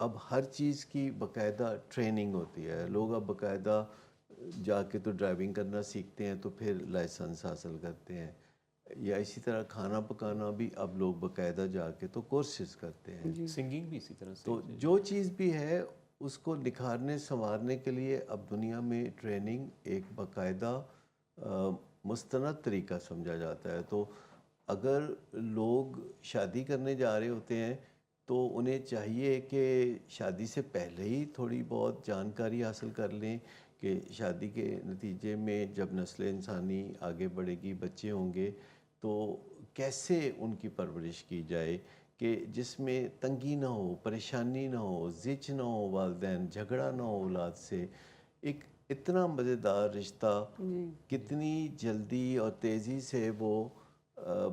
اب ہر چیز کی باقاعدہ ٹریننگ ہوتی ہے. لوگ اب باقاعدہ جا کے تو ڈرائیونگ کرنا سیکھتے ہیں تو پھر لائسنس حاصل کرتے ہیں، یا اسی طرح کھانا پکانا بھی اب لوگ باقاعدہ جا کے تو کورسز کرتے ہیں. جی سنگنگ بھی اسی طرح سے. تو جو چیز بھی ہے اس کو نکھارنے سنوارنے کے لیے اب دنیا میں ٹریننگ ایک باقاعدہ مستند طریقہ سمجھا جاتا ہے. تو اگر لوگ شادی کرنے جا رہے ہوتے ہیں تو انہیں چاہیے کہ شادی سے پہلے ہی تھوڑی بہت جانکاری حاصل کر لیں کہ شادی کے نتیجے میں جب نسل انسانی آگے بڑھے گی، بچے ہوں گے، تو کیسے ان کی پرورش کی جائے کہ جس میں تنگی نہ ہو، پریشانی نہ ہو، زچ نہ ہو، والدین جھگڑا نہ ہو اولاد سے. ایک اتنا مزیدار رشتہ جی کتنی جلدی اور تیزی سے وہ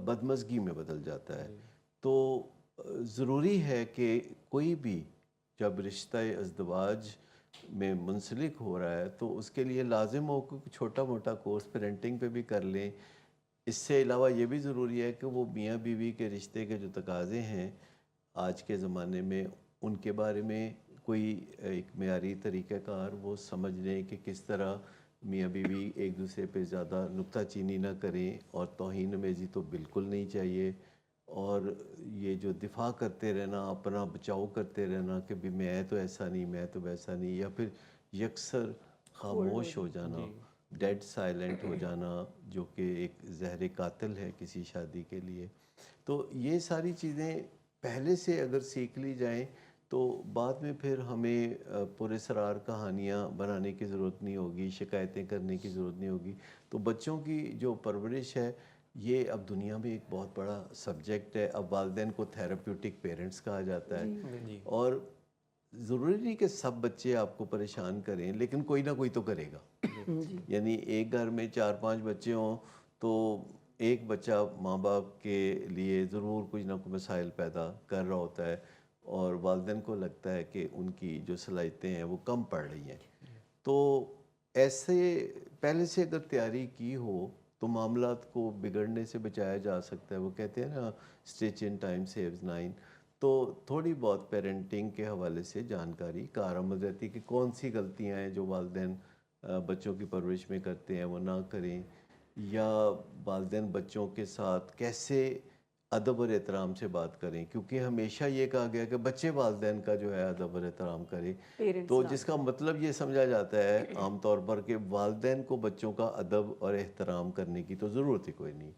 بدمزگی میں بدل جاتا ہے. جی تو ضروری ہے کہ کوئی بھی جب رشتہ ازدواج میں منسلک ہو رہا ہے تو اس کے لیے لازم ہو کہ چھوٹا موٹا کورس پیرنٹنگ پہ بھی کر لیں. اس سے علاوہ یہ بھی ضروری ہے کہ وہ میاں بیوی کے رشتے کے جو تقاضے ہیں آج کے زمانے میں ان کے بارے میں کوئی ایک معیاری طریقہ کار وہ سمجھ لیں کہ کس طرح میاں بیوی ایک دوسرے پہ زیادہ نکتہ چینی نہ کریں، اور توہین آمیزی تو بالکل نہیں چاہیے. اور یہ جو دفاع کرتے رہنا، اپنا بچاؤ کرتے رہنا کہ بھی میں تو ایسا نہیں، میں تو ویسا نہیں، یا پھر یکسر کولڈ خاموش ہو جانا، جی ڈیڈ سائلنٹ ہو جانا، جو کہ ایک زہر قاتل ہے کسی شادی کے لیے. تو یہ ساری چیزیں پہلے سے اگر سیکھ لی جائیں تو بعد میں پھر ہمیں پراسرار کہانیاں بنانے کی ضرورت نہیں ہوگی، شکایتیں کرنے کی ضرورت نہیں ہوگی. تو بچوں کی جو پرورش ہے یہ اب دنیا میں ایک بہت بڑا سبجیکٹ ہے. اب والدین کو تھیراپیوٹک پیرنٹس کہا جاتا ہے. جی جی اور ضروری نہیں کہ سب بچے آپ کو پریشان کریں، لیکن کوئی نہ کوئی تو کرے گا. جی یعنی ایک گھر میں 4-5 بچے ہوں تو ایک بچہ ماں باپ کے لیے ضرور کچھ نہ کچھ مسائل پیدا کر رہا ہوتا ہے، اور والدین کو لگتا ہے کہ ان کی جو صلاحیتیں ہیں وہ کم پڑ رہی ہیں. تو ایسے پہلے سے اگر تیاری کی ہو تو معاملات کو بگڑنے سے بچایا جا سکتا ہے. وہ کہتے ہیں نا اسٹچ ان ٹائم سیوز 9. تو تھوڑی بہت پیرنٹنگ کے حوالے سے جانکاری کارآمد رہتی کہ کون سی غلطیاں ہیں جو والدین بچوں کی پرورش میں کرتے ہیں وہ نہ کریں، یا والدین بچوں کے ساتھ کیسے ادب اور احترام سے بات کریں، کیونکہ ہمیشہ یہ کہا گیا کہ بچے والدین کا جو ہے ادب اور احترام کریں. پیرنٹس تو نہ جس کا کریں. مطلب یہ سمجھا جاتا ہے عام طور پر کہ والدین کو بچوں کا ادب اور احترام کرنے کی تو ضرورت ہی کوئی نہیں.